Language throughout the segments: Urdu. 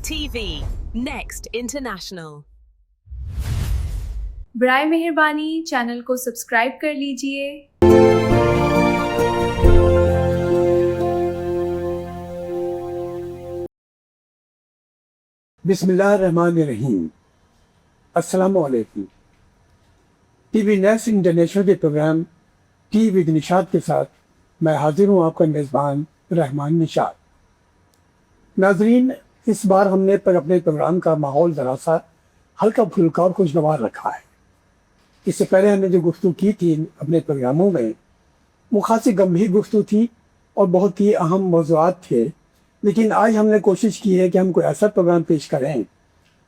TV, Next International. برائے مہربانی چینل کو سبسکرائب کر لیجئے۔ بسم اللہ الرحمن الرحیم۔ السلام علیکم۔ ٹی وی نیکسٹ انٹرنیشنل کے پروگرام ٹی ود نشاط کے ساتھ میں حاضر ہوں، آپ کا میزبان رحمان نشاط۔ ناظرین، اس بار ہم نے اپنے پروگرام کا ماحول ذرا سا ہلکا پھلکا اور خوشگوار رکھا ہے۔ اس سے پہلے ہم نے جو گفتگو کی تھی اپنے پروگراموں میں، وہ خاصی گمبھیر گفتگو تھی اور بہت ہی اہم موضوعات تھے، لیکن آج ہم نے کوشش کی ہے کہ ہم کوئی ایسا پروگرام پیش کریں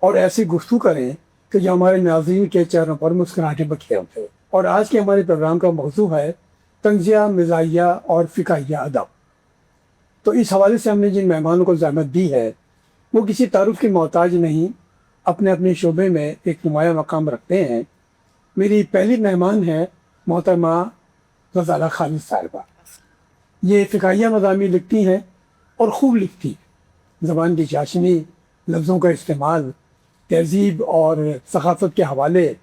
اور ایسی گفتگو کریں کہ جو ہمارے ناظرین کے چہروں پر مسکراہٹیں بکھیر اٹھے۔ اور آج کے ہمارے پروگرام کا موضوع ہے طنزیہ، مزاحیہ اور فکاہیہ ادب۔ تو اس حوالے سے ہم نے جن مہمانوں کو زحمت دی ہے وہ کسی تعارف کے محتاج نہیں، اپنے اپنے شعبے میں ایک نمایاں مقام رکھتے ہیں۔ میری پہلی مہمان ہے محترمہ غزالہ خالد صاحبہ۔ یہ فکاہیہ مضامین لکھتی ہیں اور خوب لکھتی ہیں۔ زبان کی چاشنی، لفظوں کا استعمال، تہذیب اور ثقافت کے حوالے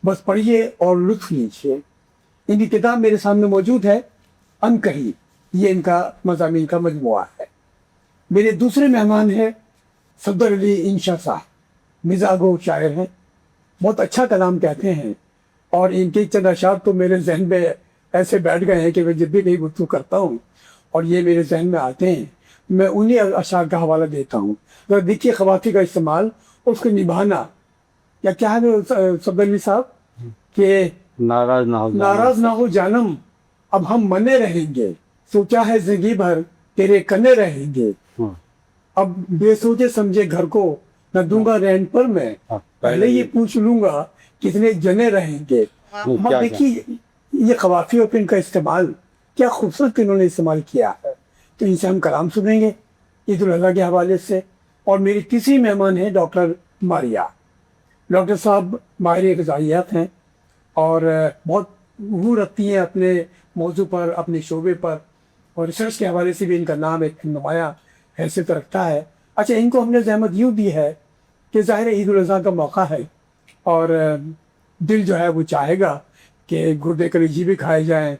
بس پڑھیے اور لطف لیجیے۔ ان کی کتاب میرے سامنے موجود ہے، عنقریب، یہ ان کا مضامین کا مجموعہ ہے۔ میرے دوسرے مہمان ہیں صفدر علی انشا صاحب، مزاح گو شاعر ہیں، بہت اچھا کلام کہتے ہیں، اور ان کے چند اشعار تو میرے ذہن میں ایسے بیٹھ گئے ہیں کہ میں جب بھی کہیں گفتگو کرتا ہوں اور یہ میرے ذہن میں آتے ہیں، میں انہی اشعار کا حوالہ دیتا ہوں۔ ذرا دیکھیے قوافی کا استعمال، اس کو نبھانا، یا کیا ہے صفدر علی صاحب کہ ناراض نہ ہو جانم، اب ہم منے رہیں گے، سوچا ہے زندگی بھر تیرے کنے رہیں گے، اب بے سوچے سمجھے گھر کو نہ دوں گا رینٹ پر میں، پہلے یہ پوچھ لوں گا کتنے جنے رہیں گے۔ دیکھیے یہ قوافی اور پن کا استعمال کیا خوبصورت انہوں نے استعمال کیا ہے۔ تو ان سے ہم کلام سنیں گے عید الاضحیٰ کے حوالے سے۔ اور میری تیسری مہمان ہے ڈاکٹر ماریا۔ ڈاکٹر صاحب ماہر غذائیات ہیں اور بہت وہ رکھتی ہیں اپنے موضوع پر، اپنے شعبے پر، اور ریسرچ کے حوالے سے بھی ان کا نام ایک نمایاں حیثیت رکھتا ہے۔ اچھا، ان کو ہم نے زحمت یوں دی ہے کہ ظاہر عید الاضحیٰ کا موقع ہے اور دل جو ہے وہ چاہے گا کہ گردے کلیجی بھی کھائے جائیں،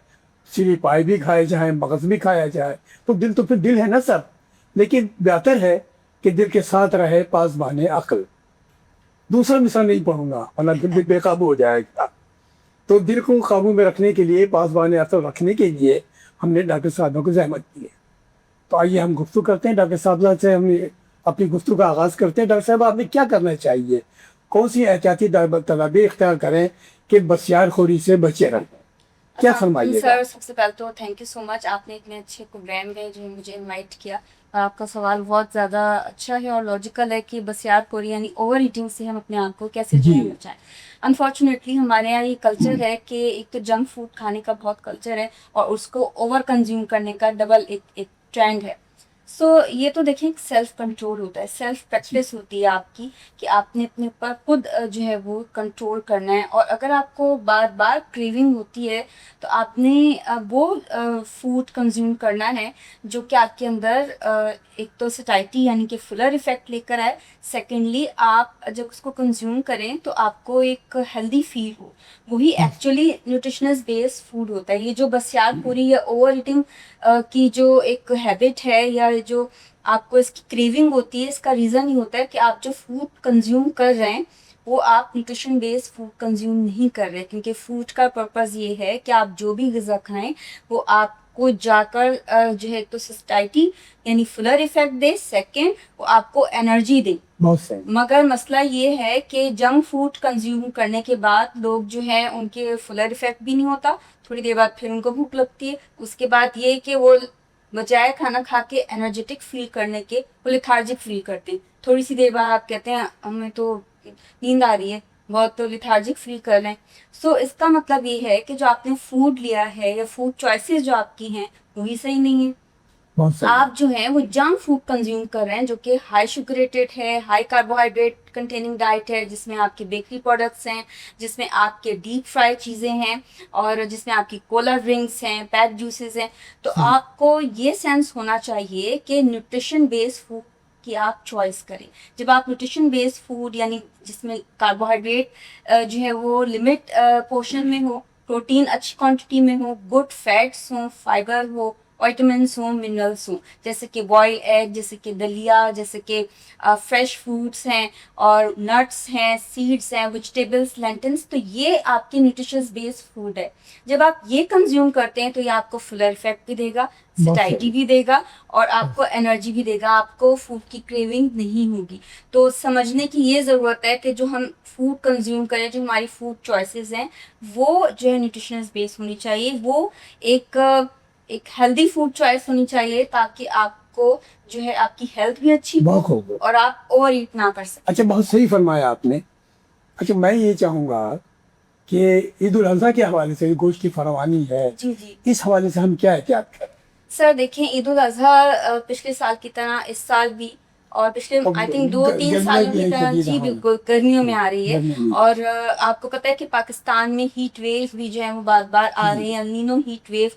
سری پائے بھی کھائے جائیں، مغز بھی کھایا جائے، تو دل تو پھر دل ہے نا سب، لیکن بہتر ہے کہ دل کے ساتھ رہے پاسبان عقل۔ دوسرا مثال نہیں پڑھوں گا ورنہ دل بے قابو ہو جائے گا۔ تو دل کو قابو میں رکھنے کے لیے، پاسبان عقل رکھنے کے لیے ہم نے ڈاکٹر صاحبوں کو زحمت دی ہے۔ تو آئیے ہم گفتگو کرتے ہیں ڈاکٹر صاحب سے، ہم اپنی گفتگو کا آغاز کرتے ہیں۔ ڈاکٹر صاحب، آپ نے کیا کرنا چاہیے، کون سی احتیاطی تدابیر اختیار کریں کہ بسیار خوری سے بچے رہیں، کیا فرمائیے؟ سر، سب سے پہلے تو تھینک یو سو مچ، آپ نے اتنے اچھے پروگرام میں جو مجھے انوائٹ کیا، اور آپ کا سوال بہت زیادہ اچھا ہے اور لاجیکل ہے کہ بسیار خوری یعنی اوور ایٹنگ سے ہم اپنے آپ کو کیسے جو ہے بچائیں۔ انفارچونیٹلی ہمارے یہاں یہ کلچر ہے کہ ایک تو جنک فوڈ کھانے کا بہت کلچر ہے اور اس کو اوور کنزیوم کرنے کا ڈبل ایک ٹرینڈ ہے۔ سو یہ تو دیکھیں سیلف کنٹرول ہوتا ہے، سیلف پریکٹس ہوتی ہے آپ کی کہ آپ نے اپنے اوپر خود جو ہے وہ کنٹرول کرنا ہے۔ اور اگر آپ کو بار بار کریونگ ہوتی ہے تو آپ نے وہ فوڈ کنزیوم کرنا ہے جو کہ آپ کے اندر ایک تو سٹائٹی یعنی کہ فلر ایفیکٹ لے کر آئے، سیکنڈلی آپ جب اس کو کنزیوم کریں تو آپ کو ایک ہیلدی فیل ہو، وہی ایکچولی نیوٹریشنس بیس فوڈ ہوتا ہے۔ یہ جو بسیار خوری یا اوور ایٹنگ کی جو ایک ہیبٹ ہے یا جو آپ کو اس کی کریونگ ہوتی ہے، اس کا ریزن یہ ہوتا ہے کہ آپ جو فوڈ کنزیوم کر رہے ہیں وہ آپ نیوٹریشن بیس فوڈ کنزیوم نہیں کر رہے، کیونکہ فوڈ کا پرپز یہ ہے کہ آپ جو بھی غذا کھائیں وہ آپ کو جا کر جو ہے تو سسٹائٹی یعنی فلر ایفیکٹ دے، سیکنڈ وہ آپ کو انرجی دے۔ بہت صحیح۔ مگر مسئلہ یہ ہے کہ جنک فوڈ کنزیوم کرنے کے بعد لوگ جو ہے ان کے فلر ایفیکٹ بھی نہیں ہوتا، تھوڑی دیر بعد پھر ان کو بھوک لگتی ہے، اس کے بعد یہ کہ وہ بجائے کھانا کھا کے انرجیٹک فیل کرنے کے وہ لیتھارجک فیل کرتے ہیں۔ تھوڑی سی دیر بعد آپ کہتے ہیں ہمیں تو نیند آ رہی ہے، بہت تو لیتھارجک فیل کر لیں۔ سو اس کا مطلب یہ ہے کہ جو آپ نے فوڈ لیا ہے یا فوڈ چوائسیز جو آپ کی ہیں وہی صحیح نہیں ہیں۔ آپ جو ہیں وہ جنک فوڈ کنزیوم کر رہے ہیں جو کہ ہائی شوگریٹڈ ہے، ہائی کاربوہائیڈریٹ کنٹیننگ ڈائٹ ہے، جس میں آپ کے بیکری پروڈکٹس ہیں، جس میں آپ کے ڈیپ فرائی چیزیں ہیں، اور جس میں آپ کی کولا ڈرنکس ہیں، پیک جوسز ہیں۔ تو آپ کو یہ سینس ہونا چاہیے کہ نیوٹریشن بیس فوڈ کہ آپ چوائس کریں. جب آپ نیوٹریشن بیسڈ فوڈ یعنی جس میں کاربوہائیڈریٹ جو ہے وہ لمٹ پورشن میں ہو, پروٹین اچھی کوانٹٹی میں ہو, گڈ فیٹس ہوں, فائبر ہو, وائٹامنس ہوں, منرلس ہوں, جیسے کہ بوائل ایگ, جیسے کہ دلیا, جیسے کہ فریش فروٹس ہیں اور نٹس ہیں, سیڈس ہیں, ویجیٹیبلس, لینٹنس, تو یہ آپ کی نیوٹریشنس بیسڈ فوڈ ہے. جب آپ یہ کنزیوم کرتے ہیں تو یہ آپ کو فلر افیکٹ بھی دے گا, سٹائٹی بھی دے گا, اور آپ کو انرجی بھی دے گا, آپ کو فوڈ کی کریونگ نہیں ہوگی. تو سمجھنے کی یہ ضرورت ہے کہ جو ہم فوڈ کنزیوم کریں, جو ہماری فوڈ چوائسیز ہیں, وہ جو ہے نیوٹریشنس بیس ہونی چاہیے, وہ ایک ہیلدی فوڈ چوائس ہونی چاہیے, تاکہ آپ کو جو ہے آپ کی ہیلتھ بھی اچھی ہو اور آپ اوور ایٹ نہ کر سکیں. اچھا, بہت صحیح فرمایا آپ نے. اچھا, میں یہ چاہوں گا کہ عید الاضحیٰ کے حوالے سے گوشت کی فراوانی ہے, جی جی اس حوالے سے ہم کیا احتیاط کریں؟ سر دیکھیں, عید الاضحیٰ پچھلے سال کی طرح اس سال بھی, اور پچھلے آئی تھنک 2-3 سالوں کی طرح جی بالکل گرمیوں میں آ رہی ہے. اور آپ کو پتہ ہے کہ پاکستان میں ہیٹ ویو بھی جو ہے وہ بار بار آ رہے ہیں. النینو ہیٹ ویو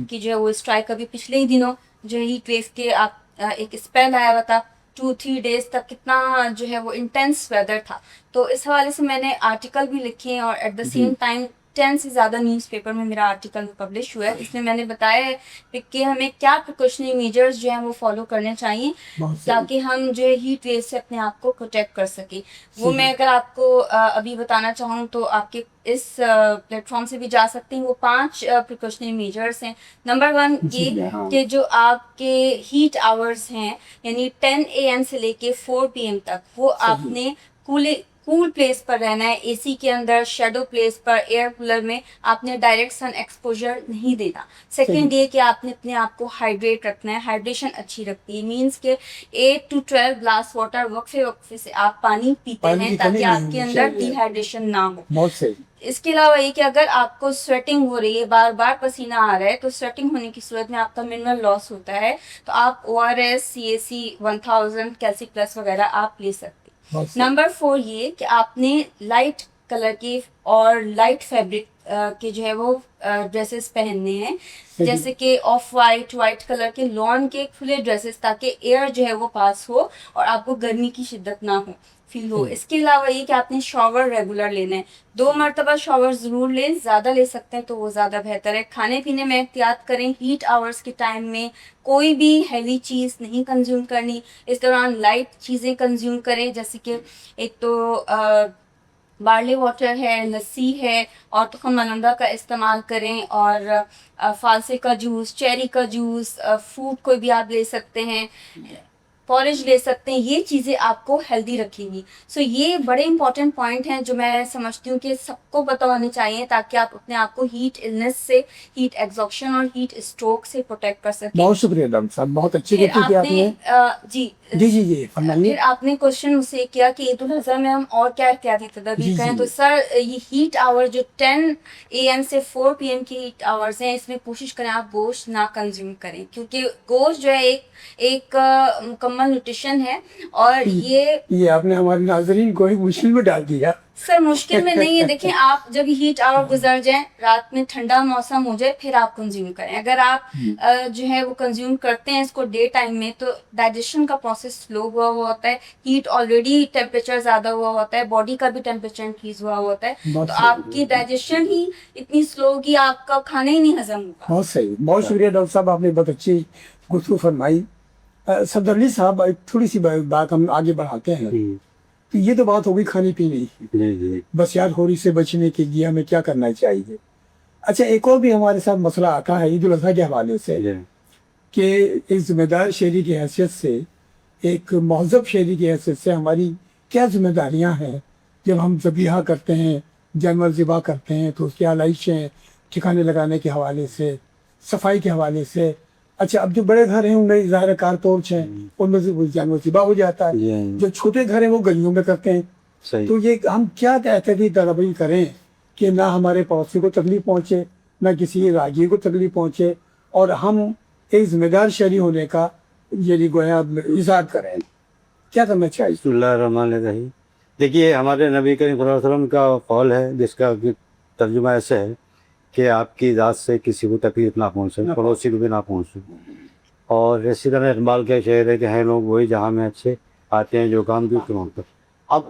کی جو ہے وہ اسٹرائک, ابھی پچھلے ہی دنوں جو ہے ہیٹ ویو کے ایک اسپیل آیا ہوا تھا, 2-3 ڈیز تک کتنا جو ہے وہ انٹینس ویدر تھا. تو اس حوالے سے میں نے آرٹیکل بھی لکھے ہیں, اور ایٹ دا سیم ٹائم 10 سے زیادہ نیوز پیپر میں میرا آرٹیکل پبلش ہوا ہے. اس میں نے بتایا ہے کہ ہمیں کیا پریکاشنری میجرز جو ہیں وہ فالو کرنے چاہیے تاکہ ہم جو ہے ہیٹ ویو سے اپنے آپ کو پروٹیکٹ کر سکیں. وہ میں اگر آپ کو ابھی بتانا چاہوں تو آپ کے اس پلیٹ فارم سے بھی جا سکتے ہیں. وہ 5 پریکاشنری میجرز ہیں. نمبر 1 یہ کہ جو آپ کے ہیٹ آورز ہیں یعنی 10 AM سے لے کے 4 PM تک, وہ آپ نے کول پلیس پر رہنا ہے, اے سی کے اندر, شیڈو پلیس پر, ایئر کولر میں آپ نے ڈائریکٹ سن ایکسپوجر نہیں دینا. سیکنڈ یہ کہ آپ نے اپنے آپ کو ہائیڈریٹ رکھنا ہے, ہائیڈریشن اچھی رکھتی ہے, مینس کہ 8 to 12 گلاس واٹر وقفے سے آپ پانی پیتے ہیں تاکہ آپ کے اندر ڈی ہائیڈریشن نہ ہو. بہت صحیح. اس کے علاوہ یہ کہ اگر آپ کو سویٹنگ ہو رہی ہے, بار بار پسینہ آ رہا ہے, تو سویٹنگ ہونے کی صورت میں آپ کا منرل لاس ہوتا ہے, تو آپ ORS, CAC 1000, کیلسی پلس وغیرہ آپ لے سکتے. نمبر 4 یہ کہ آپ نے لائٹ کلر کے اور لائٹ فیبرک کے جو ہے وہ ڈریسز پہننے ہیں, جیسے کہ آف وائٹ کلر کے لان کے کھلے ڈریسز, تاکہ ایئر جو ہے وہ پاس ہو اور آپ کو گرمی کی شدت نہ ہو فیل ہو. اس کے علاوہ یہ کہ آپ نے شاور ریگولر لینا ہے, 2 مرتبہ شاور ضرور لیں, زیادہ لے سکتے ہیں تو وہ زیادہ بہتر ہے. کھانے پینے میں احتیاط کریں, ہیٹ آورز کے ٹائم میں کوئی بھی ہیوی چیز نہیں کنزیوم کرنی. اس دوران لائٹ چیزیں کنزیوم کریں, جیسے کہ ایک تو بارلی واٹر ہے, لسی ہے, اور تخم ملندہ کا استعمال کریں, اور فالسے کا جوس, چیری کا جوس, فروٹ کوئی بھی آپ لے سکتے ہیں, پورج لے سکتے ہیں. یہ چیزیں آپ کو ہیلدی رکھیں گی. سو یہ بڑے امپورٹنٹ پوائنٹ ہیں جو میں سمجھتی ہوں کہ سب کو پتہ ہونے چاہیے, تاکہ آپ اپنے آپ کو ہیٹ النس سے, ہیٹ ایگزاکشن اور ہیٹ اسٹروک سے پروٹیکٹ کر سکیں. بہت شکریہ ڈاکٹر صاحب, بہت اچھی باتیں کی آپ نے. جی پھر آپ نے کوشچن مجھ سے کیا کہ عید الاضحیٰ میں ہم اور کیا احتیاطی تدابیر کریں. تو سر یہ ہیٹ آور جو 10 AM سے 4 PM کی ہیٹ آورز ہیں, اس میں کوشش کریں آپ گوشت نہ کنزیوم کریں, کیونکہ گوشت جو ہے ایک مکمل نیوٹریشن ہے. اور یہ آپ نے ہمارے ناظرین کو ایک مشکل میں ڈال دیا. سر مشکل میں نہیں ہے, دیکھیں آپ جب ہیٹ آور گزر جائیں, رات میں ٹھنڈا موسم ہو جائے, پھر آپ کنزیوم کریں. اگر آپ جو ہے وہ کنزیوم کرتے ہیں اس کو ڈے ٹائم میں, تو ڈائجیشن کا پروسیس سلو ہوا ہوتا ہے, ہیٹ آلریڈی ٹیمپریچر زیادہ ہوا ہوتا ہے, باڈی کا بھی ٹیمپریچر انکریز ہوا ہوتا ہے, تو آپ کی ڈائجیشن ہی اتنی سلو ہوگی, آپ کا کھانا ہی نہیں ہضم ہوگا. بہت صحیح, بہت شکریہ ڈاکٹر صاحب, آپ نے بہت اچھی گفتگو فرمائی. صدر علی صاحب, تھوڑی سی بات ہم آگے بڑھاتے ہیں. تو یہ تو بات ہوگی کھانے پینے کی, بس یار خوری سے بچنے کے لیے ہمیں کیا کرنا چاہیے. اچھا, ایک اور بھی ہمارے ساتھ مسئلہ آتا ہے عید الاضحیٰ کے حوالے سے, کہ ایک ذمہ دار شہری کی حیثیت سے, ایک مہذب شہری کی حیثیت سے ہماری کیا ذمہ داریاں ہیں جب ہم ذبیحہ کرتے ہیں, جانور ذبح کرتے ہیں, تو اس کی آلائشیں, ٹھکانے لگانے کے حوالے سے, صفائی کے حوالے سے. اچھا, اب جو بڑے گھر ہیں ان میں ظاہر کار پورچ ہیں, ان میں سے جانور ذبح ہو جاتا ہے. جو چھوٹے گھر ہیں وہ گلیوں میں کرتے ہیں. تو یہ ہم کیا احتیاطی تدابیر کریں کہ نہ ہمارے پڑوسی کو تکلیف پہنچے, نہ کسی راہگیر کو تکلیف پہنچے, اور ہم ایک ذمہ دار شہری ہونے کا یہ گویا اظہار کریں. کیا کرنا چاہیے؟ بسم اللہ الرحمن الرحیم. دیکھیے, ہمارے نبی کریم صلی اللہ علیہ وسلم کا قول ہے, جس کا ترجمہ ایسے ہے کہ آپ کی ذات سے کسی کو تکلیف نہ پہنچے, پڑوسی کو بھی نہ پہنچے. اور اسی طرح اقبال کا شعر ہے کہ ہیں لوگ وہی جہاں میں اچھے آتے ہیں جو کام کیوں کیوں ہوتا. اب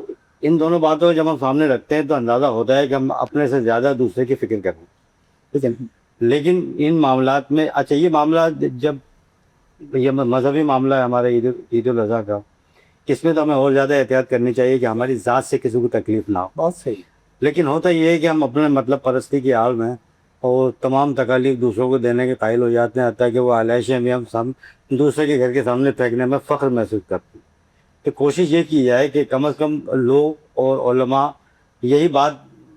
ان دونوں باتوں کو جب ہم سامنے رکھتے ہیں تو اندازہ ہوتا ہے کہ ہم اپنے سے زیادہ دوسرے کی فکر کریں, ٹھیک ہے. لیکن ان معاملات میں اچھا یہ معاملات جب یہ مذہبی معاملہ ہے ہمارے عید الاضحیٰ کا, اس میں تو ہمیں اور زیادہ احتیاط کرنی چاہیے کہ ہماری ذات سے کسی کو تکلیف نہ ہو. بہت صحیح. لیکن ہوتا یہ ہے کہ ہم اپنے مطلب پرستی کی آڑ میں اور تمام تکالیف دوسروں کو دینے کے قائل ہو جاتے ہیں, حتیٰ کہ وہ علائشیں بھی ہم دوسرے کے گھر کے سامنے پھینکنے میں فخر محسوس کرتے ہیں. تو کوشش یہ کی جائے کہ کم از کم لوگ اور علماء یہی بات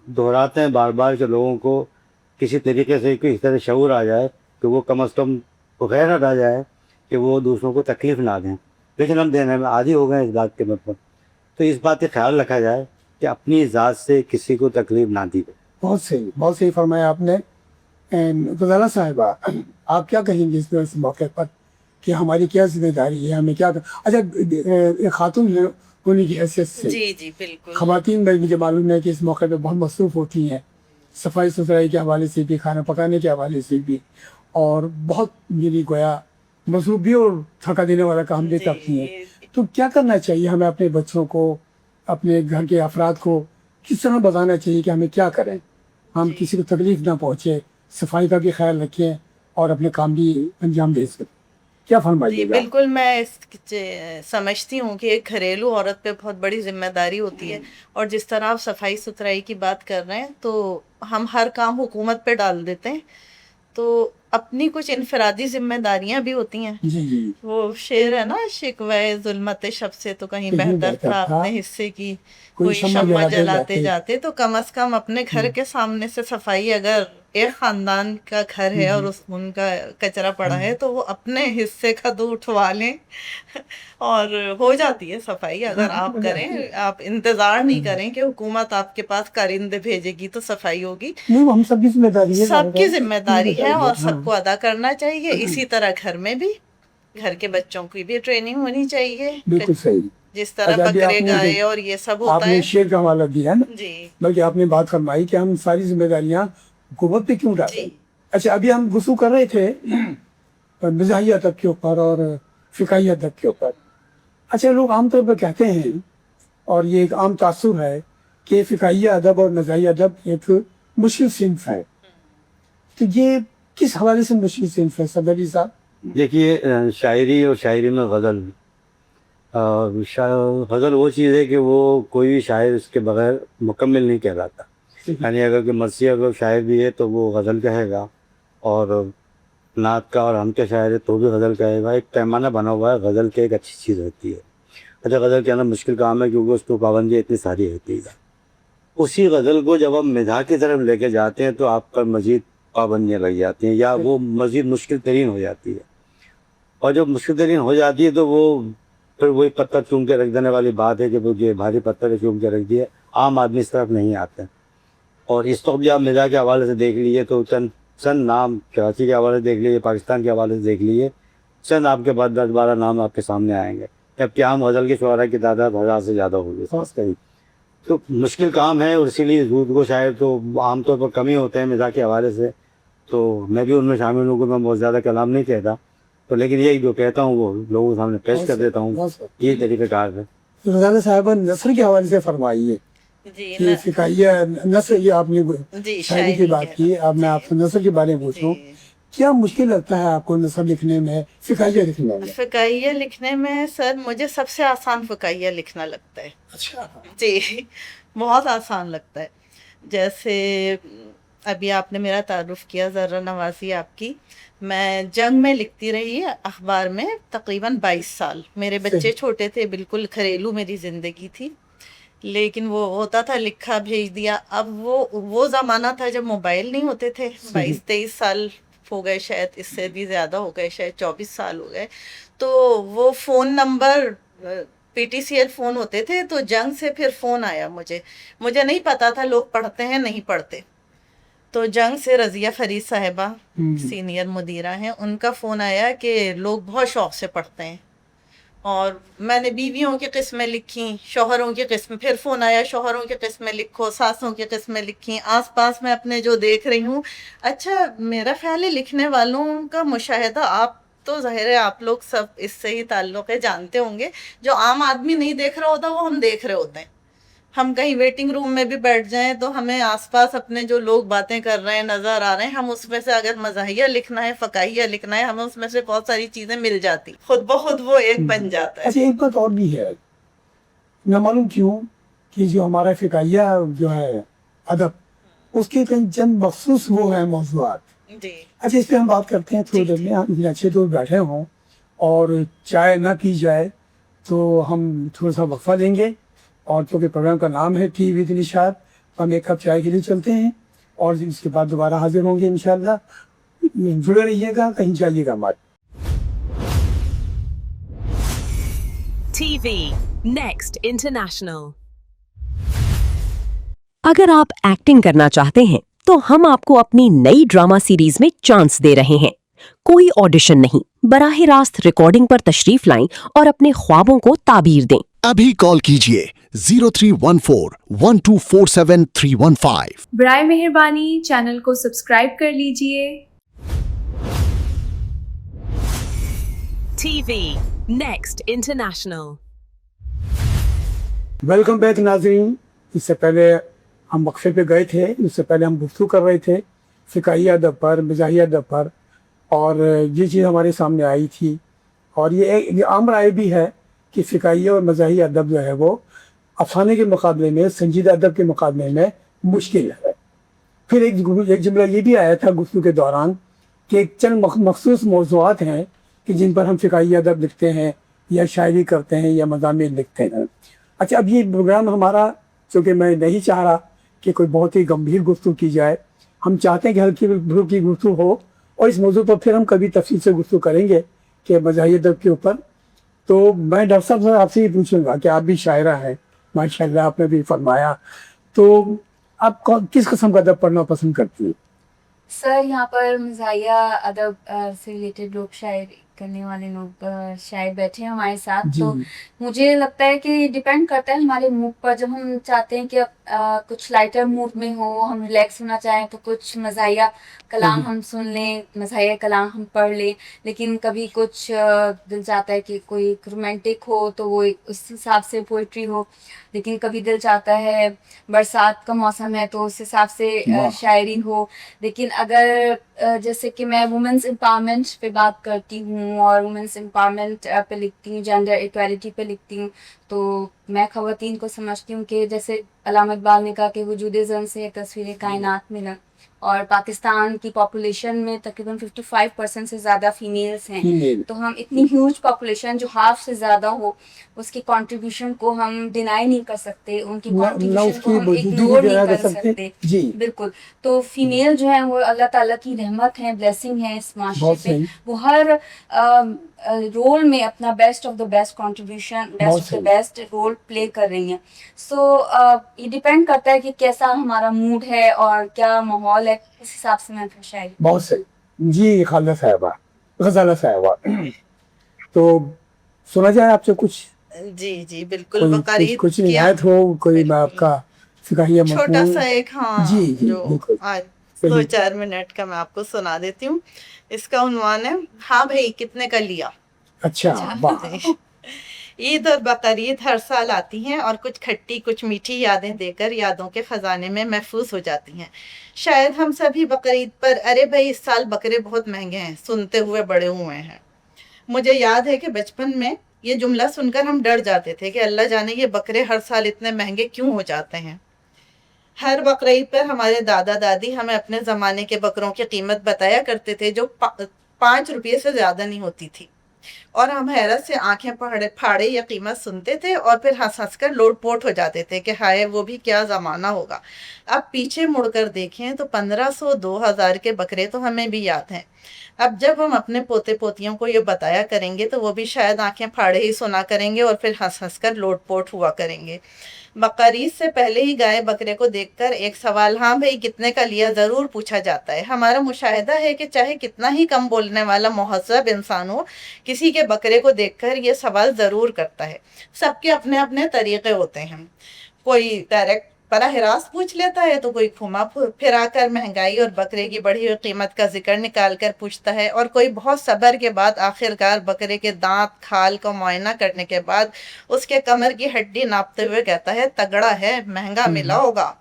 دہراتے ہیں بار بار کہ لوگوں کو کسی طریقے سے اس طرح شعور آ جائے کہ وہ کم از کم غیرت آ جائے کہ وہ دوسروں کو تکلیف نہ دیں. لیکن ہم دینے میں عادی ہو گئے ہیں اس بات کے مطلب. تو اس بات کا خیال رکھا جائے کہ اپنی ذات سے کسی کو تکلیف نہ دی جائے. بہت صحیح فرمایا آپ نے. غزالہ صاحبہ, آپ کیا کہیں گے اس موقع پر کہ ہماری کیا ذمہ داری ہے, ہمیں کیا اچھا ایک خاتون ہے ہونے کی حیثیت سے, جی بالکل, خواتین میں مجھے معلوم ہے کہ اس موقع پہ بہت مصروف ہوتی ہیں, صفائی ستھرائی کے حوالے سے بھی, کھانا پکانے کے حوالے سے بھی, اور بہت میری گویا مصروف بھی اور تھکا دینے والا کام بھی کرتی ہیں. تو کیا کرنا چاہیے ہمیں اپنے بچوں کو, اپنے گھر کے افراد کو کس طرح بتانا چاہیے کہ ہمیں کیا کریں, ہم کسی کو تکلیف نہ پہنچے, صفائی کا بھی خیال رکھیں اور اپنے کام بھی انجام دے سکیں. کیا فرمائیے گا؟ بالکل, میں سمجھتی ہوں کہ ایک گھریلو عورت پہ بہت بڑی ذمہ داری ہوتی ہے, اور جس طرح آپ صفائی ستھرائی کی بات کر رہے ہیں تو ہم ہر کام حکومت پہ ڈال دیتے ہیں, تو اپنی کچھ انفرادی ذمہ داریاں بھی ہوتی ہیں. جی وہ شعر ہے نا, شکوہ ظلمت شب سے تو کہیں بہتر تھا اپنے حصے کی کوئی شمع جلاتے جاتے. تو کم از کم اپنے گھر کے سامنے سے صفائی, اگر ایک خاندان کا گھر ہے اور ان کا کچرا پڑا ہے تو وہ اپنے حصے کا تو اٹھوا لیں اور ہو جاتی ہے صفائی. اگر آپ کریں, آپ انتظار نہیں کریں کہ حکومت آپ کے پاس کارندے بھیجے گی تو صفائی ہوگی. ہم سب کی ذمہ داری ہے, سب کی ذمہ داری ہے اور سب کو ادا کرنا چاہیے. اسی طرح گھر میں بھی گھر کے بچوں کی بھی ٹریننگ ہونی چاہیے. بالکل صحیح. جس طرح بکرے گائے اور یہ سب ہوتا آپ نے ہے. شعر کا حوالہ دیا ہے نا, جی بلکہ آپ نے بات فرمائی کہ ہم ساری ذمہ داریاں حکومت پہ کیوں ڈالیں. جی. اچھا, ابھی ہم گفتگو کر رہے تھے مزاحیہ ادب کے اوپر اور فقاہی ادب کے اوپر. اچھا, لوگ عام طور پر کہتے ہیں, اور یہ ایک عام تاثر ہے, کہ فقاہی ادب اور مزاحیہ ادب ایک مشکل صنف ہے. تو یہ کس حوالے سے مشکل صنف ہے صدر علی صاحب؟ دیکھیے, شاعری اور شاعری میں غزل, غزل وہ چیز ہے کہ وہ کوئی بھی شاعر اس کے بغیر مکمل نہیں کہلاتا. یعنی اگر کہ مرثیہ اگر شاعر بھی ہے تو وہ غزل کہے گا, اور نعت کا اور ہم کا شاعر ہے تو بھی غزل کہے گا. ایک پیمانہ بنا ہوا ہے, غزل کی ایک اچھی چیز ہوتی ہے. اچھا, غزل کہنا مشکل کام ہے کیونکہ اس کو پابندیاں اتنی ساری ہوتی ہے. اسی غزل کو جب ہم مزاح کی طرف لے کے جاتے ہیں تو آپ پر مزید پابندیاں لگ جاتی ہیں, یا وہ مزید مشکل ترین ہو جاتی ہے. اور جب مشکل ترین ہو جاتی ہے تو وہ پھر وہی پتھر چوم کے رکھ دینے والی بات ہے کہ وہ یہ بھاری پتھر چوم کے رکھ دیے. عام آدمی اس طرف نہیں آتے. اور اس وقت بھی آپ مزاح کے حوالے سے دیکھ لیجیے تو چند نام کراچی کے حوالے سے دیکھ لیجیے, پاکستان کے حوالے سے دیکھ لیجیے, چند آپ کے بعد 10-12 نام آپ کے سامنے آئیں گے, جبکہ عام غزل کے شعراء کی تعداد 1000 سے زیادہ ہوگی. تو مشکل کام ہے, اور اسی لیے زود کو شاعر تو عام طور پر کم ہی ہوتے ہیں مزاح کے حوالے سے. تو میں بھی ان میں شامل ہوں کہ میں بہت زیادہ کلام نہیں کہتا, تو لیکن یہی جو کہتا ہوں وہ لوگوں کے سامنے پیش کر دیتا ہوں. یہ طریقہ کار ہے. غزالہ صاحبہ, نثر کے حوالے سے فرمائیے کہ فقاہیہ نثر, یہ آپ نے شاعری کی بات کی, اب میں آپ سے نثر کے بارے میں پوچھوں, کیا مشکل لگتا ہے آپ کو نثر لکھنے میں, فقاہیہ لکھنے میں؟ فقاہیہ لکھنے میں سر مجھے سب سے آسان فقاہیہ لکھنا لگتا ہے. اچھا جی, بہت آسان لگتا ہے. جیسے ابھی آپ نے میرا تعارف کیا, ذرا نوازی آپ کی. میں جنگ میں لکھتی رہی اخبار میں تقریباً 22 سال. میرے بچے چھوٹے تھے, بالکل گھریلو میری زندگی تھی, لیکن وہ ہوتا تھا لکھا بھیج دیا. اب وہ زمانہ تھا جب موبائل نہیں ہوتے تھے. 22-23 سال ہو گئے, شاید اس سے بھی زیادہ ہو گئے, شاید 24 سال ہو گئے. تو وہ فون نمبر PTCL فون ہوتے تھے, تو جنگ سے پھر فون آیا مجھے نہیں پتا تھا لوگ پڑھتے ہیں نہیں پڑھتے. تو جنگ سے رضیہ فرید صاحبہ سینئر مدیرہ ہیں, ان کا فون آیا کہ لوگ بہت شوق سے پڑھتے ہیں. اور میں نے بیویوں کی قسمیں لکھیں, شوہروں کی قسمیں, پھر فون آیا شوہروں کی قسمیں لکھو, ساسوں کی قسمیں لکھیں, آس پاس میں اپنے جو دیکھ رہی ہوں. اچھا, میرا خیال ہے لکھنے والوں کا مشاہدہ آپ تو ظاہر ہے آپ لوگ سب اس سے ہی تعلق ہے، جانتے ہوں گے، جو عام آدمی نہیں دیکھ رہا ہوتا وہ ہم دیکھ رہے ہوتے ہیں. ہم کہیں ویٹنگ روم میں بھی بیٹھ جائیں تو ہمیں آس پاس اپنے جو لوگ باتیں کر رہے ہیں نظر آ رہے ہیں. ہم اس میں سے اگر مزاحیہ لکھنا ہے، فقاہیہ لکھنا ہے، ہمیں اس میں سے بہت ساری چیزیں مل جاتی، خود بخود وہ ایک بن جاتا ہے. اچھا ایک بات اور بھی ہے، نہ معلوم کیوں کہ جو ہمارا فقاہیہ جو ہے ادب، اس کے چند مخصوص وہ ہیں موضوعات. جی اچھا اس پہ ہم بات کرتے ہیں تھوڑی دیر میں. ہم اتنے اچھے تو بیٹھے ہوں اور چائے نہ پی جائے تو ہم تھوڑا سا وقفہ لیں گے، اور چونکہ پروگرام کا نام ہے ٹی وتھ نشاط، ہم ایک کپ چائے کے لیے چلتے ہیں اور اس کے بعد دوبارہ حاضر ہوں گے انشاءاللہ. جڑے رہیے گا، کہیں جائیے گا مت. TV Next International. اگر آپ ایکٹنگ کرنا چاہتے ہیں تو ہم آپ کو اپنی نئی ڈرامہ سیریز میں چانس دے رہے ہیں. کوئی آڈیشن نہیں، براہ راست ریکارڈنگ پر تشریف لائیں اور اپنے خوابوں کو تعبیر دیں. ابھی کال کیجئے 03141247 برائے مہربانی چینل کو سبسکرائب کر لیجئے. TV Next International. Welcome back ناظرین. اس سے پہلے ہم وقفے پہ گئے تھے، اس سے پہلے ہم گفتگو کر رہے تھے فقاہی ادب پر، مزاحیہ ادب پر، اور یہ چیز ہمارے سامنے آئی تھی. اور یہ عام رائے بھی ہے کہ فقاہی اور مزاحیہ ادب جو ہے وہ افسانے کے مقابلے میں، سنجیدہ ادب کے مقابلے میں مشکل ہے. پھر ایک جملہ یہ بھی آیا تھا گفتگو کے دوران کہ ایک چند مخصوص موضوعات ہیں کہ جن پر ہم فقاہی ادب لکھتے ہیں یا شاعری کرتے ہیں یا مضامین لکھتے ہیں. اچھا اب یہ پروگرام ہمارا، چونکہ میں نہیں چاہ رہا کہ کوئی بہت ہی گمبھیر گفتگو کی جائے، ہم چاہتے ہیں کہ ہلکی پھلکی گفتگو ہو، اور اس موضوع پر پھر ہم کبھی تفصیل سے گفتگو کریں گے کہ مزاحیہ ادب کے اوپر. تو میں ڈاکٹر صاحب سے آپ سے یہ پوچھوں گا کہ آپ بھی شاعرہ ہیں ماشاء اللہ، آپ نے بھی فرمایا، تو آپ کس قسم کا ادب پڑھنا پسند کرتی ہیں؟ سر یہاں پر مزاحیہ ادب سے ریلیٹڈ لوگ، شاعری کرنے والے لوگ، شاعر بیٹھے ہیں ہمارے ساتھ. جی. تو مجھے لگتا ہے کہ ڈیپینڈ کرتا ہے ہمارے موڈ پر. جب ہم چاہتے ہیں کہ کچھ لائٹر موڈ میں ہو، ہم ریلیکس ہونا چاہیں، تو کچھ مزاحیہ کلام ہم سن لیں، مزاحیہ کلام ہم پڑھ لیں. لیکن کبھی کچھ دل چاہتا ہے کہ کوئی رومانٹک ہو تو وہ اس حساب سے پوئٹری ہو. لیکن کبھی دل چاہتا ہے، برسات کا موسم ہے تو اس حساب سے شاعری ہو. لیکن اگر جیسے کہ میں وومنس امپاورمنٹ پہ بات کرتی ہوں اور وومنس امپاورمنٹ پہ لکھتی ہوں، جینڈر ایکویلٹی پہ لکھتی ہوں، تو میں خواتین کو سمجھتی ہوں کہ جیسے علامہ اقبال نے کہا کہ وجود زن سے تصویر کائنات ملا، اور پاکستان کی پاپولیشن میں تقریباً 55% سے زیادہ فیمیلز ہیں. تو ہم اتنی ہیوج پاپولیشن جو ہاف سے زیادہ ہو، اس کی کنٹریبیوشن کو ہم ڈینائی نہیں کر سکتے، ان کی کنٹریبیوشن کو ہم اگنور نہیں کر سکتے. بالکل. تو فیمیل جو ہیں وہ اللہ تعالیٰ کی رحمت ہیں، بلیسنگ ہے اس معاشرے پہ. وہ ہر رول میں اپنا best of the best contribution, best of the best role play کر رہی ہیں. سو یہ ڈیپینڈ کرتا ہے کہ کیسا ہمارا موڈ ہے اور کیا ماحول ہے، اس حساب سے میں پھر شاعری. بہت صحیح. جی خالدہ صاحبہ، غزالہ صاحبہ، تو سنا جائے آپ سے کچھ؟ جی جی بالکل. بقرعید کچھ نہایت ہو کوئی میں آپ کا فقاہیہ چھوٹا سا ایک، ہاں جی جو 2-4 منٹ کا میں آپ کو سنا دیتی ہوں. اس کا عنوان ہے ہاں بھائی کتنے کا لیا. اچھا واہ. عید اور بقرعید ہر سال آتی ہیں اور کچھ کھٹی کچھ میٹھی یادیں دے کر یادوں کے خزانے میں محفوظ ہو جاتی ہیں. شاید ہم سبھی بقرعید پر ارے بھائی اس سال بکرے بہت مہنگے ہیں سنتے ہوئے بڑے ہوئے ہیں. مجھے یاد ہے کہ بچپن میں یہ جملہ سن کر ہم ڈر جاتے تھے کہ اللہ جانے یہ بکرے ہر سال اتنے مہنگے کیوں ہو جاتے ہیں. ہر بقرعید پر ہمارے دادا دادی ہمیں اپنے زمانے کے بکروں کی قیمت بتایا کرتے تھے جو 5 روپے سے زیادہ نہیں ہوتی تھی، اور ہم حیرت سے آنکھیں پھاڑے یہ قیمت سنتے تھے اور پھر ہنس ہنس کر لوٹ پوٹ ہو جاتے تھے کہ ہائے وہ بھی کیا زمانہ ہوگا. اب پیچھے مڑ کر دیکھیں تو 1500-2000 کے بکرے تو ہمیں بھی یاد ہیں. اب جب ہم اپنے پوتے پوتیوں کو یہ بتایا کریں گے تو وہ بھی شاید آنکھیں پھاڑے ہی سنا کریں گے اور پھر ہنس ہنس کر لوٹ پوٹ ہوا کریں گے. بقرعید سے پہلے ہی گائے بکرے کو دیکھ کر ایک سوال ہاں بھائی کتنے کا لیا ضرور پوچھا جاتا ہے. ہمارا مشاہدہ ہے کہ چاہے کتنا ہی کم بولنے والا مہذب انسان ہو، کسی کے بکرے کو دیکھ کر یہ سوال ضرور کرتا ہے. سب کے اپنے اپنے طریقے ہوتے ہیں. کوئی ڈائریکٹ براہ راست پوچھ لیتا ہے تو کوئی گھما پھرا کر مہنگائی اور بکرے کی بڑھی ہوئی قیمت کا ذکر نکال کر پوچھتا ہے، اور کوئی بہت صبر کے بعد آخرکار بکرے کے دانت کھال کو معائنہ کرنے کے بعد اس کے کمر کی ہڈی ناپتے ہوئے کہتا ہے تگڑا ہے، مہنگا ملا ہوگا،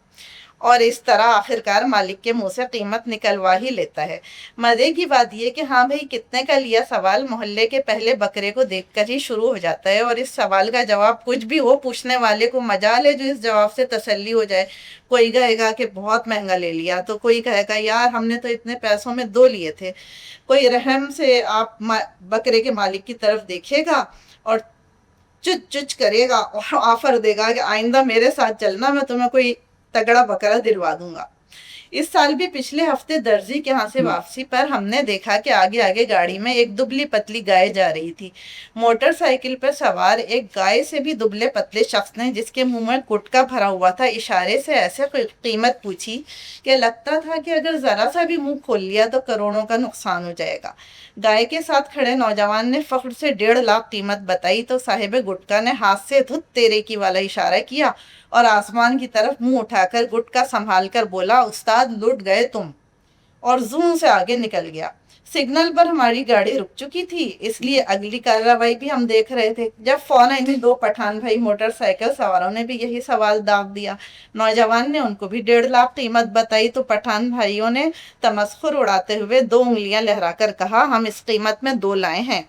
اور اس طرح آخرکار مالک کے منہ سے قیمت نکلوا ہی لیتا ہے۔ مزے کی بات یہ کہ ہاں بھائی کتنے کا لیا سوال محلے کے پہلے بکرے کو دیکھ کر ہی شروع ہو جاتا ہے، اور اس سوال کا جواب کچھ بھی ہو پوچھنے والے کو مجال ہے جو اس جواب سے تسلی ہو جائے۔ کوئی کہے گا کہ بہت مہنگا لے لیا، تو کوئی کہے گا یار ہم نے تو اتنے پیسوں میں 2 لیے تھے۔ کوئی رحم سے آپ بکرے کے مالک کی طرف دیکھے گا اور چچ چچ کرے گا اور آفر دے گا کہ آئندہ میرے ساتھ چلنا، میں تمہیں کوئی تگڑا بکرا دلوا دوں گا۔ اس سال بھی پچھلے ہفتے درزی کے ہاں سے واپسی پر ہم نے دیکھا کہ آگے آگے گاڑی میں ایک دبلی پتلی گائے جا رہی تھی۔ موٹر سائیکل پر سوار ایک گائے سے بھی دبلے پتلے شخص نے، جس کے منہ میں گٹکا بھرا ہوا تھا، اشارے سے ایسے قیمت پوچھی کہ لگتا تھا کہ اگر ذرا سا بھی منہ کھول لیا تو کروڑوں کا نقصان ہو جائے گا۔ گائے کے ساتھ کھڑے نوجوان نے فخر سے 1.5 لاکھ قیمت بتائی تو صاحب گٹکا نے ہاتھ سے دھت تیرے کی والا اشارہ کیا اور آسمان کی طرف منہ اٹھا کر گٹکا سنبھال کر بولا استاد لٹ گئے تم، اور زون سے آگے نکل گیا۔ سگنل پر ہماری گاڑی رک چکی تھی، اس لیے اگلی کارروائی بھی ہم دیکھ رہے تھے جب فوراً 2 پٹھان بھائی موٹر سائیکل سواروں نے بھی یہی سوال داغ دیا۔ نوجوان نے ان کو بھی 1.5 لاکھ قیمت بتائی تو پٹھان بھائیوں نے تمسخر اڑاتے ہوئے 2 انگلیاں لہرا کر کہا ہم اس قیمت میں 2 لائے ہیں۔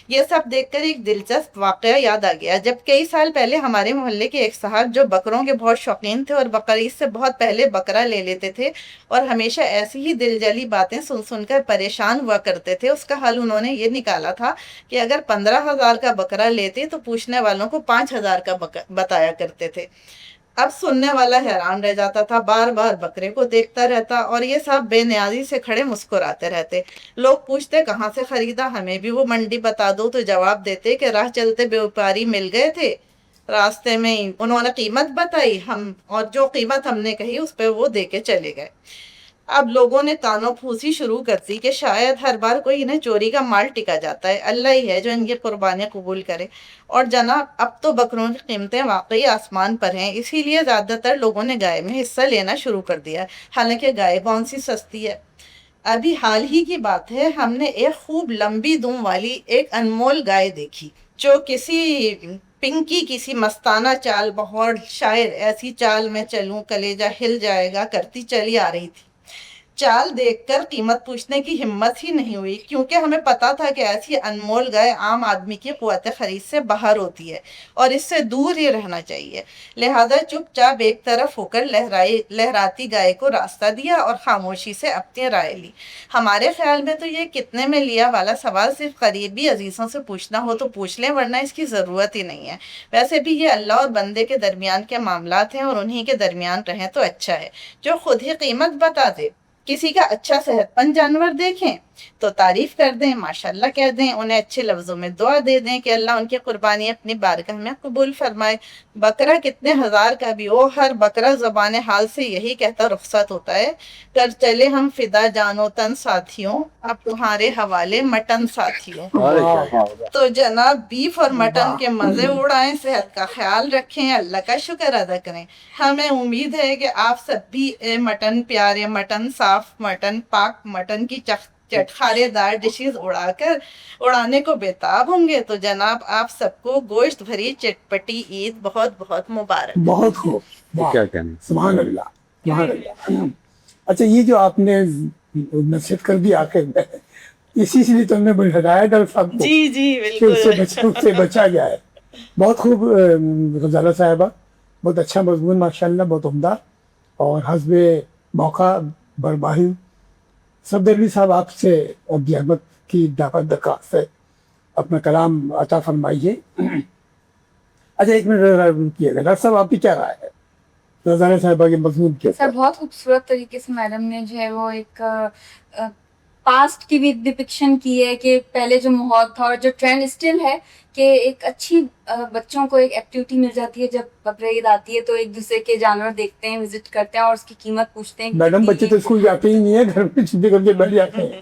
یہ سب دیکھ کر ایک دلچسپ واقعہ یاد آ گیا۔ جب کئی سال پہلے ہمارے محلے کے ایک صاحب جو بکروں کے بہت شوقین تھے اور بقرعید سے بہت پہلے بکرا لے لیتے تھے اور ہمیشہ ایسی ہی دل جلی باتیں سن کر پریشان ہوا کرتے تھے، اس کا حل انہوں نے یہ نکالا تھا کہ اگر 15,000 کا بکرا لیتے تو پوچھنے والوں کو 5,000 کا بتایا کرتے تھے۔ اب سننے والا حیران رہ جاتا تھا، بار بار بکرے کو دیکھتا رہتا اور یہ سب بے نیازی سے کھڑے مسکراتے رہتے۔ لوگ پوچھتے کہاں سے خریدا، ہمیں بھی وہ منڈی بتا دو، تو جواب دیتے کہ راہ چلتے بیوپاری مل گئے تھے، راستے میں انہوں نے قیمت بتائی، اور جو قیمت ہم نے کہی اس پہ وہ دے کے چلے گئے۔ اب لوگوں نے کانوں پھوسی شروع کر دی کہ شاید ہر بار کوئی انہیں چوری کا مال ٹکا جاتا ہے، اللہ ہی ہے جو ان کی قربانیاں قبول کرے۔ اور جناب اب تو بکروں کی قیمتیں واقعی آسمان پر ہیں، اسی لیے زیادہ تر لوگوں نے گائے میں حصہ لینا شروع کر دیا، حالانکہ گائے کون سی سستی ہے۔ ابھی حال ہی کی بات ہے، ہم نے ایک خوب لمبی دم والی ایک انمول گائے دیکھی جو کسی پنکی کسی مستانہ چال، بہت شاعر ایسی چال میں چلوں کلیجہ ہل جائے گا کرتی چلی آ رہی تھی۔ چال دیکھ کر قیمت پوچھنے کی ہمت ہی نہیں ہوئی، کیونکہ ہمیں پتا تھا کہ ایسی انمول گائے عام آدمی کی قوت خرید سے باہر ہوتی ہے اور اس سے دور ہی رہنا چاہیے۔ لہذا چپ چاپ ایک طرف ہو کر لہراتی گائے کو راستہ دیا اور خاموشی سے اپنی رائے لی۔ ہمارے خیال میں تو یہ کتنے میں لیا والا سوال صرف قریبی عزیزوں سے پوچھنا ہو تو پوچھ لیں، ورنہ اس کی ضرورت ہی نہیں ہے۔ ویسے بھی یہ اللہ اور بندے کے درمیان کے معاملات ہیں اور انہی کے درمیان رہیں تو اچھا ہے۔ جو خود ہی قیمت بتا دے، کسی کا اچھا صحت مند جانور دیکھیں تو تعریف کر دیں، ماشاءاللہ کہہ دیں، انہیں اچھے لفظوں میں دعا دے دیں کہ اللہ ان کی قربانی اپنی بارگاہ میں قبول فرمائے۔ بکرا کتنے ہزار کا بھی ہو، ہر بکرا زبان حال سے یہی کہتا رخصت ہوتا ہے، کر چلے ہم فدا جانو تن ساتھیوں، اب تمہارے حوالے مٹن ساتھیوں۔ تو جناب بیف اور مٹن کے مزے اڑائیں، صحت کا خیال رکھیں، اللہ کا شکر ادا کریں۔ ہمیں امید ہے کہ آپ سب بھی مٹن پیارے مٹن، صاف مٹن، پاک مٹن کی چٹخارے دار ڈشز اڑانے کو بےتاب ہوں گے۔ تو جناب آپ سب کو گوشت بھری چٹپٹی عید بہت بہت مبارک۔ بہت خوب، واہ، کیا کہنا۔ سبحان اللہ، سبحان اللہ۔ اچھا یہ جو آپ نے نصیحت کر دی آخر میں، اسی سے تو ہم نے ہدایت ڈاکٹر صاحب کو جی جی کہ اس بالکل سے بچا جائے۔ بہت خوب غزالہ صاحبہ، بہت اچھا مضمون ماشاء اللہ، بہت عمدہ، اور حسب موقع برباہی۔ صفدر صاحب آپ سے عبد احمد کی دعوت درخواست سے اپنا کلام عطا فرمائیے۔ اچھا ایک منٹ کیے گا ڈاکٹر صاحب، آپ کی کیا رائے ہے غزالہ صاحبہ کے مضمون کے سر بہت خوبصورت طریقے سے میڈم نے جو ہے وہ ایک پاسٹ کی بھی ڈپکشن کی ہے کہ پہلے جو ماحول تھا اور جو ٹرینڈ اسٹل ہے کہ ایک اچھی بچوں کو ایک ایکٹیویٹی مل جاتی ہے جب بقرعید آتی ہے تو ایک دوسرے کے جانور دیکھتے ہیں، وزٹ کرتے ہیں اور اس کی قیمت پوچھتے ہیں۔ میڈم بچے تو اسکول جاتے ہی نہیں ہے، گھر میں چھٹی کر کے بیٹھ جاتے ہیں۔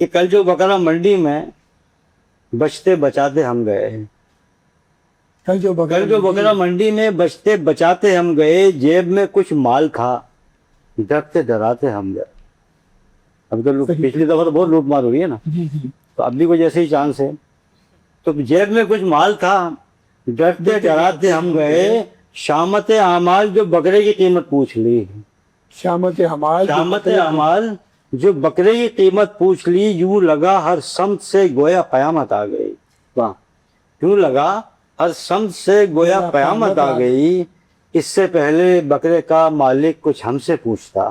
کہ کل جو بکرا منڈی میں بچتے بچاتے ہم گئے ہیں، کل جو بکرا منڈی میں بچتے بچاتے ہم گئے، جیب میں کچھ مال تھا، ڈرتے ڈراتے ہم گئے. اب تو پچھلی دفعہ تو بہت لوٹ مار ہوئی ہے نا، تو اب بھی کچھ ایسے ہی چانس ہے. تو جیب میں کچھ مال تھا، ڈرتے ڈراتے ہم گئے، شامت اعمال جو بکرے کی قیمت پوچھ لی. شامت اعمال جو بکرے کی قیمت پوچھ لی، یوں لگا ہر سمت سے گویا قیامت آ گئی. واہ، یوں لگا ہر سمت سے گویا قیامت آ گئی. اس سے پہلے بکرے کا مالک کچھ ہم سے پوچھتا،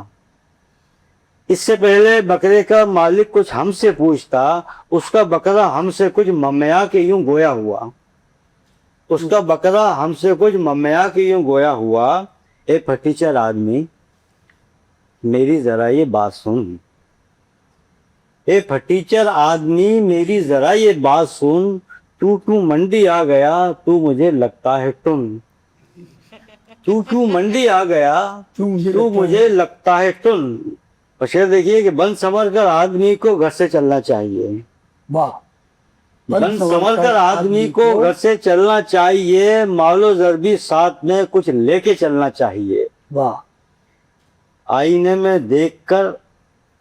اس سے پہلے بکرے کا مالک کچھ ہم سے پوچھتا، اس کا بکرا ہم سے کچھ ممیا کے یوں گویا ہوا. اس کا بکرا ہم سے کچھ ممیا کے یوں گویا ہوا. اے پھٹیچر آدمی میری ذرا یہ بات سن، اے پھٹیچر آدمی میری ذرا یہ بات سن، تو منڈی آ گیا تو مجھے لگتا ہے ٹن. تو منڈی آ گیا تو مجھے لگتا ہے ٹن. اور شعر دیکھیے کہ بن سنور کر آدمی کو گھر سے چلنا چاہیے. واہ، بن سنور کر آدمی کو گھر سے چلنا چاہیے، مال و زر بھی ساتھ میں کچھ لے کے چلنا چاہیے. واہ، آئینے میں دیکھ کر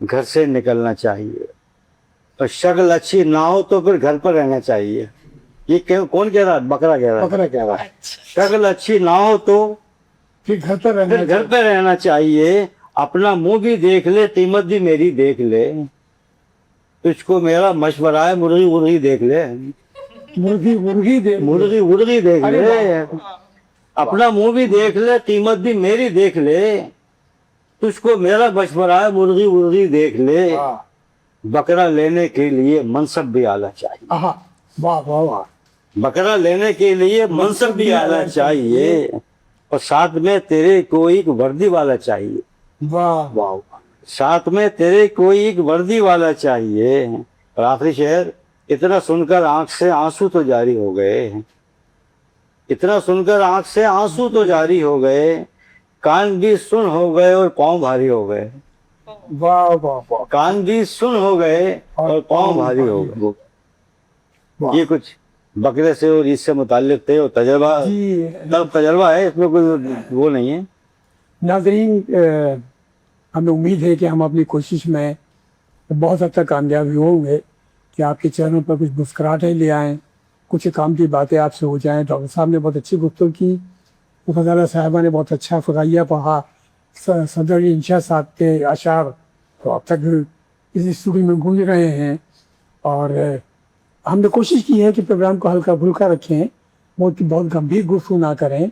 گھر سے نکلنا چاہیے، اور شکل اچھی نہ ہو تو پھر گھر پر رہنا چاہیے. یہ کون کہہ رہا ہے؟ بکرا کہہ رہا ہے. شکل اچھی نہ ہو تو پھر گھر پہ رہنا چاہیے. اپنا منہ بھی دیکھ لے، قیمت بھی میری دیکھ لے. تجھ کو میرا مشورہ ہے، مرغی ورغی دیکھ لے. مرغی دیکھ لے. اپنا منہ بھی دیکھ لے، قیمت بھی میری دیکھ لے. تجھ کو میرا مشورہ ہے، مرغی ورغی دیکھ لے. بکرا لینے کے لیے منصب بھی اعلیٰ چاہیے. واہ واہ واہ، بکرا لینے کے لیے منصب بھی اعلیٰ چاہیے، اور ساتھ میں تیرے کوئی ایک وردی والا چاہیے. واہ واہ، ساتھ میں تیرے کوئی ایک وردی والا چاہیے. اور آخری شعر، اتنا سن کر آنکھ سے آنسو تو جاری ہو گئے، اتنا سن کر آنکھ سے آنسو تو جاری ہو گئے. کان بھی سن ہو گئے اور پاؤں بھاری ہو گئے. واہ واہ واہ، کان بھی سن ہو گئے اور پاؤں بھاری ہو گئے. یہ کچھ بکرے سے اور اس سے متعلق تھے، اور تجربہ ہے، اس میں کوئی وہ نہیں ہے. ناظرین، ہمیں امید ہے کہ ہم اپنی کوشش میں بہت حد تک کامیابی ہوں گے کہ آپ کے چہروں پر کچھ مسکراہٹیں لے آئیں، کچھ کام کی باتیں آپ سے ہو جائیں. ڈاکٹر صاحب نے بہت اچھی گفتگو کی، فضالہ صاحبہ نے بہت اچھا فقاہیہ پڑھا، صدر انشاء صاحب کے اشعار تو اب تک اس اسٹوڈیو میں گونج رہے ہیں. اور ہم نے کوشش کی ہے کہ پروگرام کو ہلکا پھلکا رکھیں، بہت گمبھیر گفتگو نہ کریں.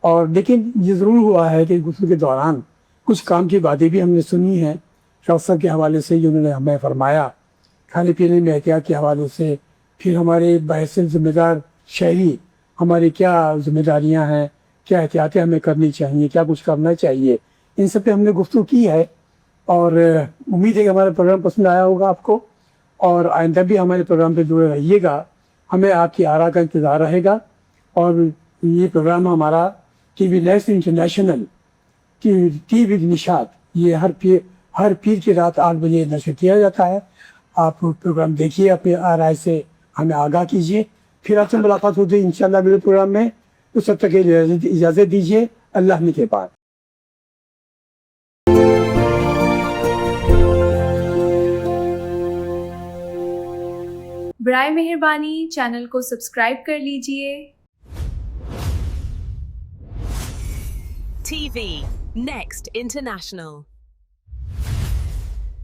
اور لیکن یہ ضرور ہوا ہے کہ گفتگو کے دوران کچھ کام کی باتیں بھی ہم نے سنی ہیں ڈاکٹر صاحب کے حوالے سے، انہوں نے ہمیں فرمایا کھانے پینے میں احتیاط کے حوالے سے، پھر ہمارے بحیثیت ذمہ دار شہری ہماری کیا ذمہ داریاں ہیں، کیا احتیاطیں ہمیں کرنی چاہیے، کیا کچھ کرنا چاہیے، ان سب پہ ہم نے گفتگو کی ہے. اور امید ہے کہ ہمارا پروگرام پسند آیا ہوگا آپ کو، اور آئندہ بھی ہمارے پروگرام پہ جڑے رہیے گا. ہمیں آپ کی آراء کا انتظار رہے گا. اور یہ پروگرام ہمارا T V national international T V Nishat, یہ ہر پیر کی رات 8 بجے نشر کیا جاتا ہے. آپ پروگرام دیکھیے، اپنے آراء سے ہمیں آگاہ کیجیے. پھر آپ سے ملاقات ہوتی ہے انشاءاللہ میرے پروگرام میں. اس وقت تک اجازت دیجیے. اللہ نے کے بعد. برائے مہربانی چینل کو سبسکرائب کر لیجئے. TV Next International.